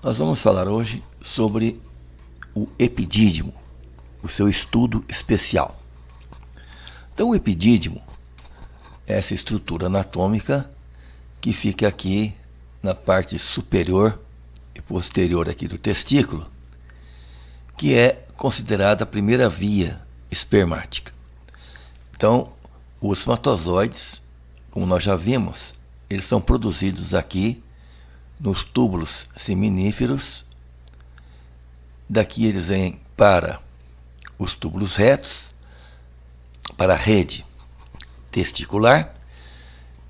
Nós vamos falar hoje sobre o epidídimo, o seu estudo especial. Então, o epidídimo é essa estrutura anatômica que fica aqui na parte superior e posterior aqui do testículo, que é considerada a primeira via espermática. Então, os espermatozoides, como nós já vimos, eles são produzidos aqui nos túbulos seminíferos. Daqui eles vêm para os túbulos retos, para a rede testicular,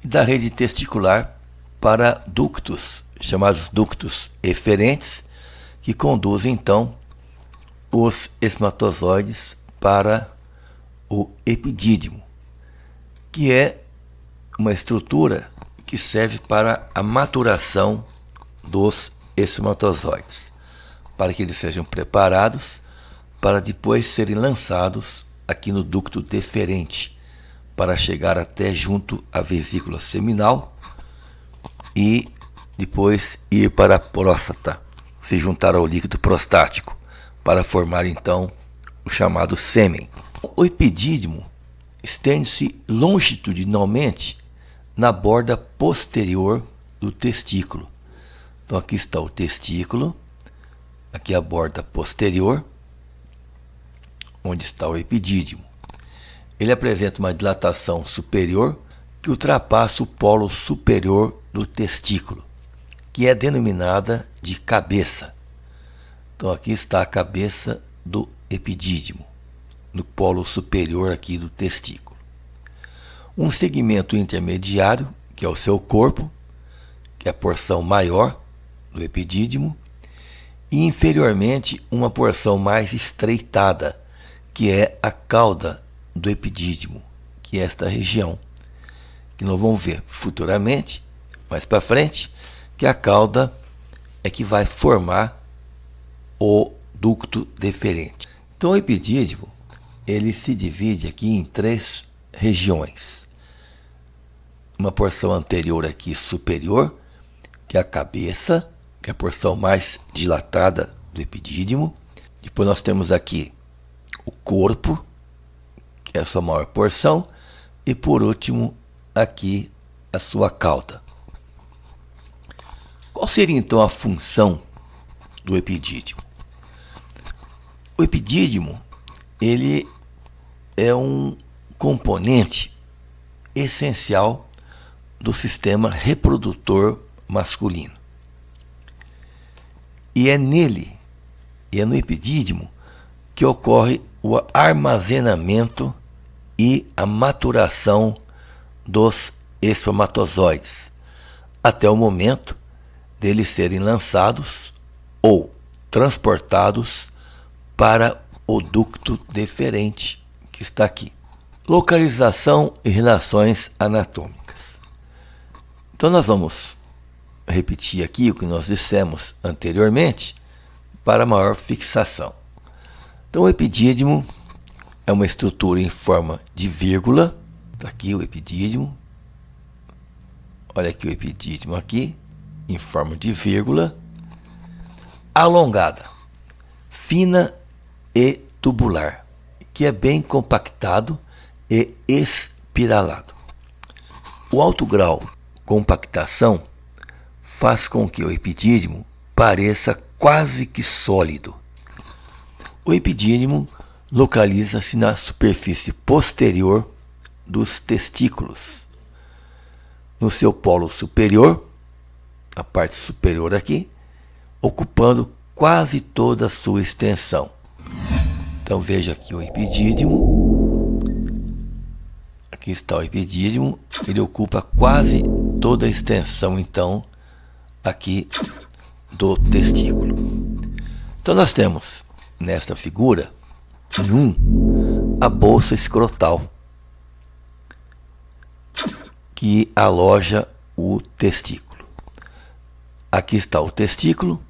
e da rede testicular para ductos, chamados ductos eferentes, que conduzem então os espermatozoides para o epidídimo, que é uma estrutura que serve para a maturação dos espermatozoides, para que eles sejam preparados para depois serem lançados aqui no ducto deferente, para chegar até junto à vesícula seminal e depois ir para a próstata, se juntar ao líquido prostático, para formar então o chamado sêmen. O epidídimo estende-se longitudinalmente na borda posterior do testículo. Então aqui está o testículo, aqui a borda posterior, onde está o epidídimo. Ele apresenta uma dilatação superior que ultrapassa o polo superior do testículo, que é denominada de cabeça. Então aqui está a cabeça do epidídimo, no polo superior aqui do testículo. Um segmento intermediário, que é o seu corpo, que é a porção maior do epidídimo, e inferiormente uma porção mais estreitada, que é a cauda do epidídimo, que é esta região, que nós vamos ver futuramente, mais para frente, que a cauda é que vai formar o ducto deferente. Então o epidídimo, ele se divide aqui em três regiões. Uma porção anterior aqui superior, que é a cabeça, que é a porção mais dilatada do epidídimo. Depois nós temos aqui o corpo, que é a sua maior porção, e por último aqui a sua cauda. Qual seria então a função do epidídimo? O epidídimo, ele é um componente essencial do sistema reprodutor masculino. E é nele, e é no epidídimo, que ocorre o armazenamento e a maturação dos espermatozoides, até o momento deles serem lançados ou transportados para o ducto deferente, que está aqui. Localização e relações anatômicas. Então nós vamos repetir aqui o que nós dissemos anteriormente para maior fixação. Então o epidídimo é uma estrutura em forma de vírgula. Está aqui o epidídimo. Olha aqui o epidídimo aqui, em forma de vírgula, alongada, fina e tubular, que é bem compactado e espiralado. O alto grau de compactação faz com que o epidídimo pareça quase que sólido. O epidídimo localiza-se na superfície posterior dos testículos, no seu polo superior, a parte superior aqui, ocupando quase toda a sua extensão. Então veja aqui o epidídimo. Aqui está o epidídimo, ele ocupa quase toda a extensão então aqui do testículo. Então nós temos nesta figura a bolsa escrotal, que aloja o testículo. Aqui está o testículo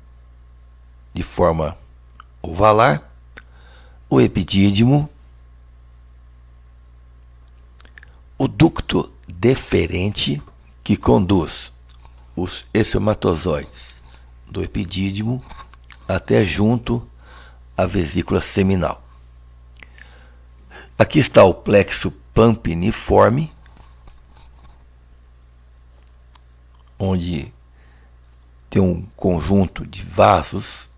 de forma ovalar, o epidídimo, o ducto deferente, que conduz os espermatozoides do epidídimo até junto à vesícula seminal. Aqui está o plexo pampiniforme, onde tem um conjunto de vasos,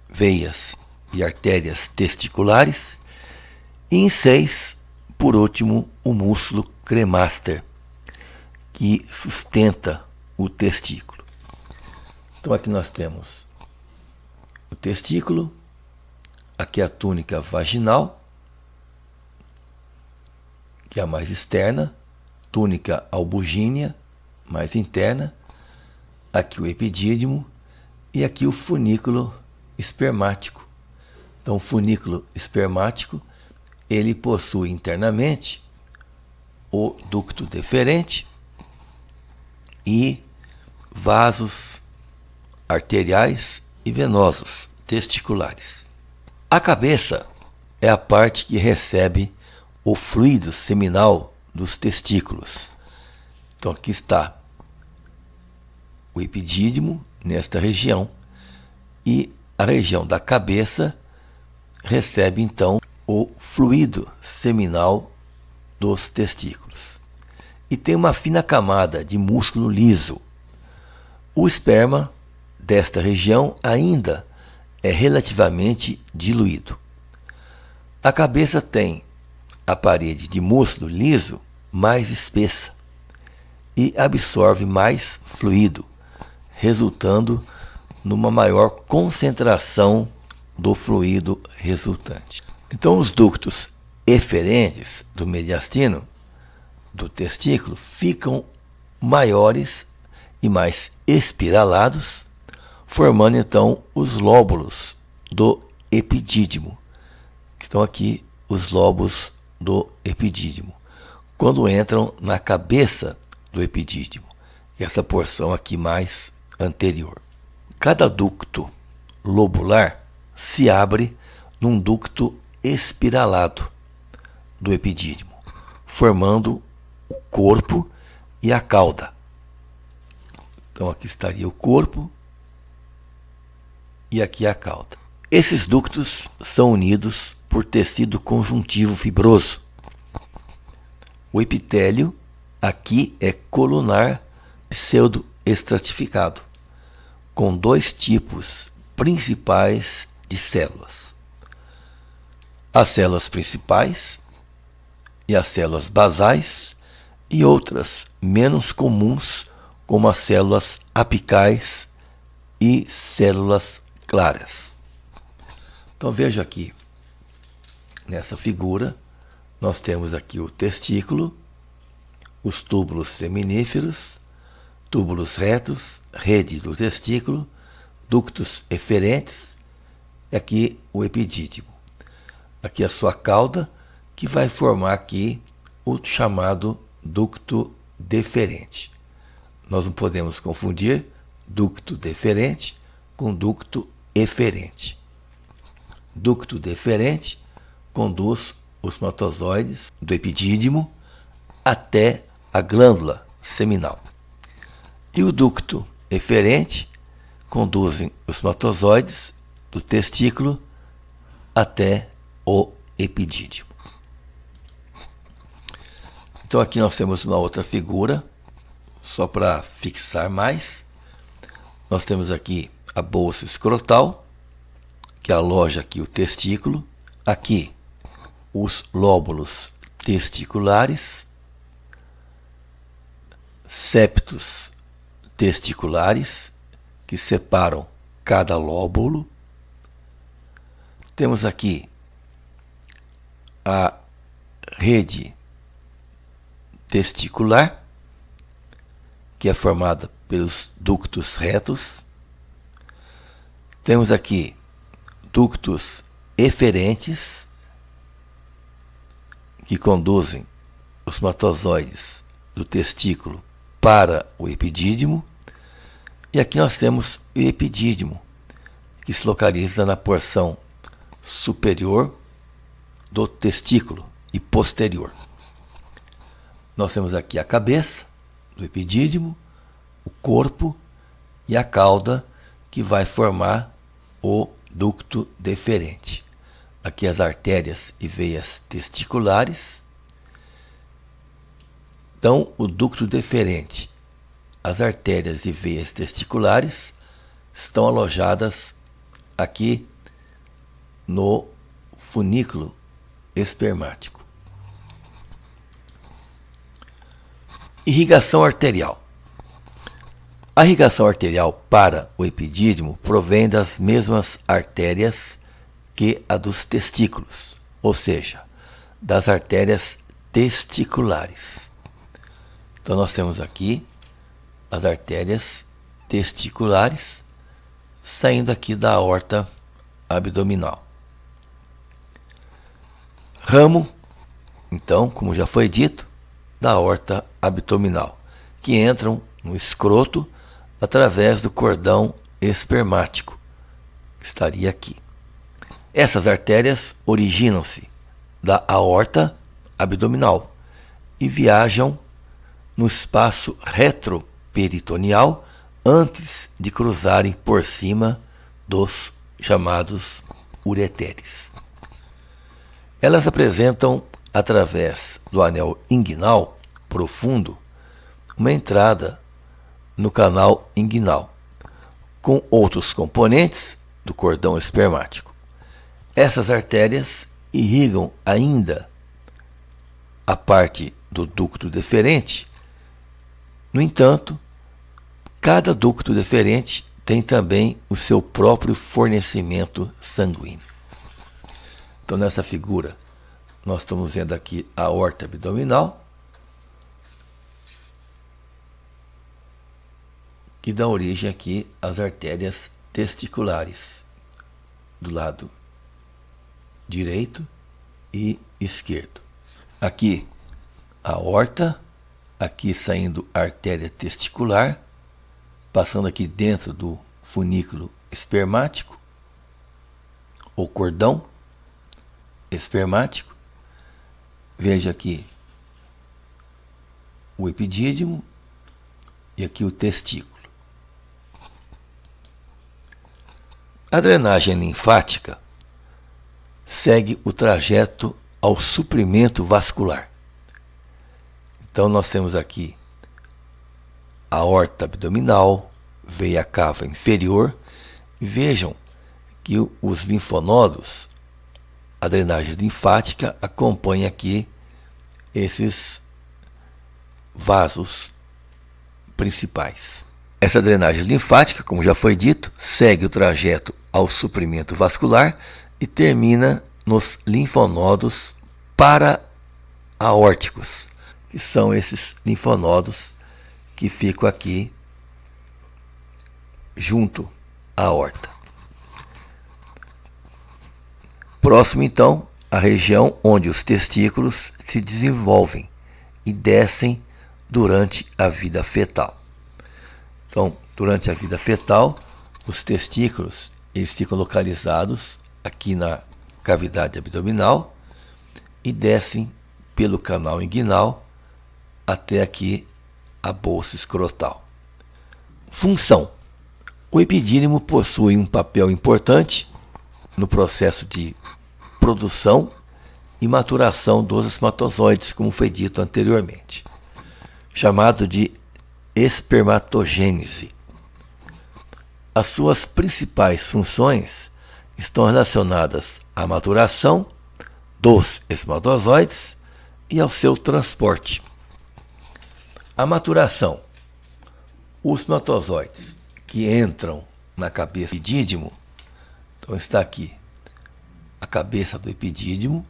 veias e artérias testiculares, e em 6, por último, o músculo cremaster, que sustenta o testículo. Então aqui nós temos o testículo, aqui a túnica vaginal, que é a mais externa, túnica albugínea, mais interna, aqui o epidídimo e aqui o funículo espermático. Então o funículo espermático, ele possui internamente o ducto deferente e vasos arteriais e venosos testiculares. A cabeça é a parte que recebe o fluido seminal dos testículos. Então aqui está o epidídimo nesta região e a região da cabeça recebe então o fluido seminal dos testículos. E tem uma fina camada de músculo liso. O esperma desta região ainda é relativamente diluído. A cabeça tem a parede de músculo liso mais espessa e absorve mais fluido, resultando numa maior concentração do fluido resultante. Então, os ductos eferentes do mediastino, do testículo, ficam maiores e mais espiralados, formando então os lóbulos do epidídimo. Estão aqui os lóbulos do epidídimo, quando entram na cabeça do epidídimo, essa porção aqui mais anterior. Cada ducto lobular se abre num ducto espiralado do epidídimo, formando o corpo e a cauda. Então aqui estaria o corpo e aqui a cauda. Esses ductos são unidos por tecido conjuntivo fibroso. O epitélio aqui é colunar pseudoestratificado, com 2 tipos principais de células: as células principais e as células basais, e outras menos comuns, como as células apicais e células claras. Então veja aqui, nessa figura, nós temos aqui o testículo, os túbulos seminíferos, túbulos retos, rede do testículo, ductos eferentes, e aqui o epidídimo. Aqui a sua cauda, que vai formar aqui o chamado ducto deferente. Nós não podemos confundir ducto deferente com ducto eferente. Ducto deferente conduz os espermatozoides do epidídimo até a glândula seminal. E o ducto eferente conduzem os espermatozoides do testículo até o epidídimo. Então aqui nós temos uma outra figura, só para fixar mais. Nós temos aqui a bolsa escrotal, que aloja aqui o testículo. Aqui os lóbulos testiculares, septos testiculares, que separam cada lóbulo. Temos aqui a rede testicular, que é formada pelos ductos retos. Temos aqui ductos eferentes, que conduzem os espermatozoides do testículo para o epidídimo. E aqui nós temos o epidídimo, que se localiza na porção superior do testículo e posterior. Nós temos aqui a cabeça do epidídimo, o corpo e a cauda, que vai formar o ducto deferente. Aqui as artérias e veias testiculares. Então, o ducto deferente, as artérias e veias testiculares estão alojadas aqui no funículo espermático. Irrigação arterial. A irrigação arterial para o epidídimo provém das mesmas artérias que a dos testículos, ou seja, das artérias testiculares. Então nós temos aqui as artérias testiculares saindo aqui da aorta abdominal. Ramo, então, como já foi dito, da aorta abdominal, que entram no escroto através do cordão espermático, que estaria aqui. Essas artérias originam-se da aorta abdominal e viajam no espaço retroperitoneal antes de cruzarem por cima dos chamados ureteres. Elas apresentam, através do anel inguinal profundo, uma entrada no canal inguinal, com outros componentes do cordão espermático. Essas artérias irrigam ainda a parte do ducto deferente. No entanto, cada ducto deferente tem também o seu próprio fornecimento sanguíneo. Então, nessa figura, nós estamos vendo aqui a aorta abdominal, que dá origem aqui às artérias testiculares do lado direito e esquerdo. Aqui a aorta, aqui saindo a artéria testicular, passando aqui dentro do funículo espermático, ou cordão espermático. Veja aqui o epidídimo e aqui o testículo. A drenagem linfática segue o trajeto ao suprimento vascular. Então nós temos aqui a aorta abdominal, veia cava inferior. Vejam que os linfonodos, a drenagem linfática acompanha aqui esses vasos principais. Essa drenagem linfática, como já foi dito, segue o trajeto ao suprimento vascular e termina nos linfonodos para-aórticos, que são esses linfonodos que ficam aqui junto à aorta. Próximo, então, a região onde os testículos se desenvolvem e descem durante a vida fetal. Então, durante a vida fetal, os testículos eles ficam localizados aqui na cavidade abdominal e descem pelo canal inguinal até aqui a bolsa escrotal. Função: o epidídimo possui um papel importante no processo de produção e maturação dos espermatozoides, como foi dito anteriormente, chamado de espermatogênese. As suas principais funções estão relacionadas à maturação dos espermatozoides e ao seu transporte. A maturação: os espermatozoides que entram na cabeça do epidídimo, então está aqui a cabeça do epidídimo,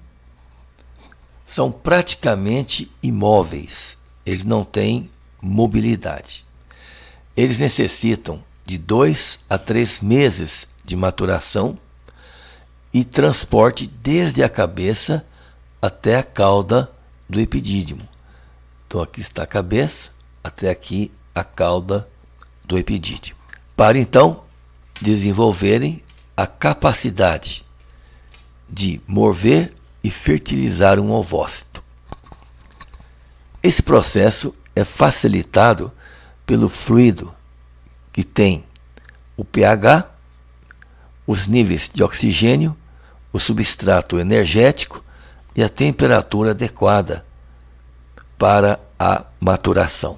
são praticamente imóveis, eles não têm mobilidade. Eles necessitam de 2 a 3 meses de maturação e transporte desde a cabeça até a cauda do epidídimo. Então aqui está a cabeça, até aqui a cauda do epidídimo. Para então desenvolverem a capacidade de mover e fertilizar um ovócito. Esse processo é facilitado pelo fluido que tem o pH, os níveis de oxigênio, o substrato energético e a temperatura adequada para a maturação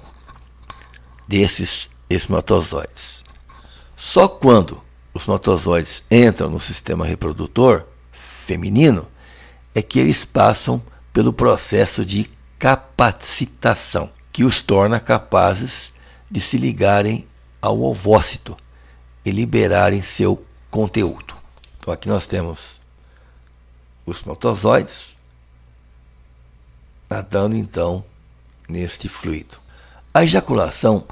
desses espermatozoides. Só quando os espermatozoides entram no sistema reprodutor feminino é que eles passam pelo processo de capacitação, que os torna capazes de se ligarem ao ovócito e liberarem seu conteúdo. Então aqui nós temos os espermatozoides nadando então neste fluido. A ejaculação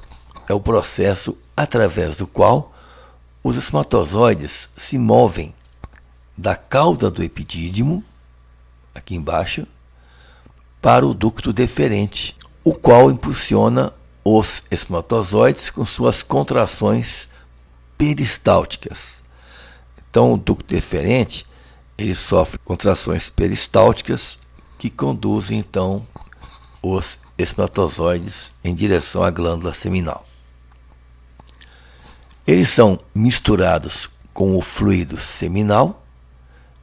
é o processo através do qual os espermatozoides se movem da cauda do epidídimo, aqui embaixo, para o ducto deferente, o qual impulsiona os espermatozoides com suas contrações peristálticas. Então, o ducto deferente ele sofre contrações peristálticas que conduzem então os espermatozoides em direção à glândula seminal. Eles são misturados com o fluido seminal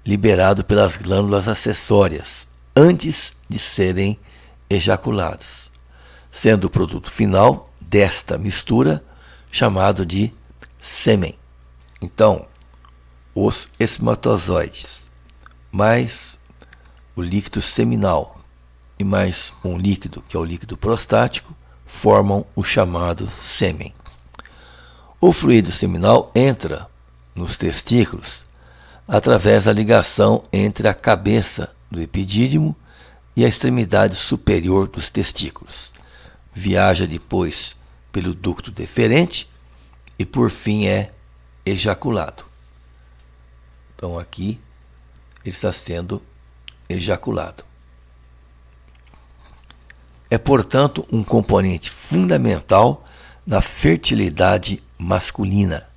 liberado pelas glândulas acessórias antes de serem ejaculados, sendo o produto final desta mistura chamado de sêmen. Então, os espermatozoides mais o líquido seminal e mais um líquido, que é o líquido prostático, formam o chamado sêmen. O fluido seminal entra nos testículos através da ligação entre a cabeça do epidídimo e a extremidade superior dos testículos. Viaja depois pelo ducto deferente e por fim é ejaculado. Então aqui ele está sendo ejaculado. É, portanto, um componente fundamental na fertilidade masculina.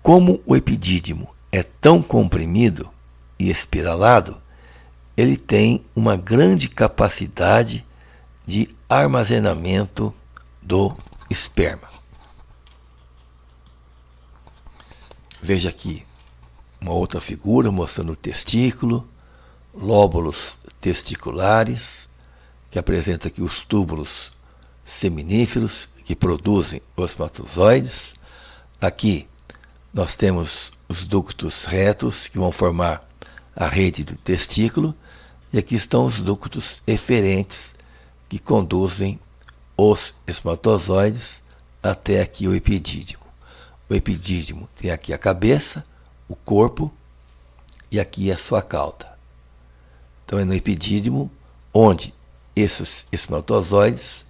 Como o epidídimo é tão comprimido e espiralado, ele tem uma grande capacidade de armazenamento do esperma. Veja aqui uma outra figura mostrando o testículo, lóbulos testiculares, que apresenta aqui os túbulos seminíferos que produzem os espermatozoides. Aqui nós temos os ductos retos que vão formar a rede do testículo e aqui estão os ductos eferentes que conduzem os espermatozoides até aqui o epidídimo. O epidídimo tem aqui a cabeça, o corpo e aqui a sua cauda. Então é no epidídimo onde esses espermatozoides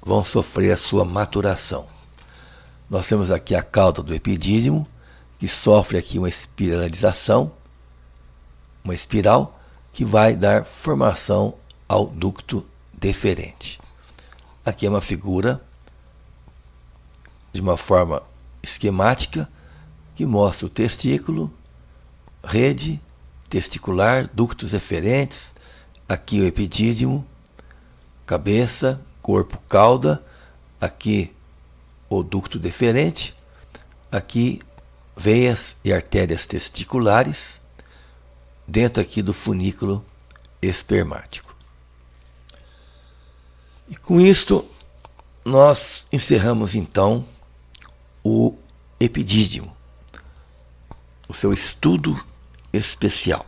vão sofrer a sua maturação. Nós temos aqui a cauda do epidídimo, que sofre aqui uma espiralização, uma espiral, que vai dar formação ao ducto deferente. Aqui é uma figura de uma forma esquemática que mostra o testículo, rede testicular, ductos eferentes, aqui o epidídimo, cabeça, corpo, cauda, aqui o ducto deferente, aqui veias e artérias testiculares, dentro aqui do funículo espermático. E com isto, nós encerramos então o epidídimo, o seu estudo especial.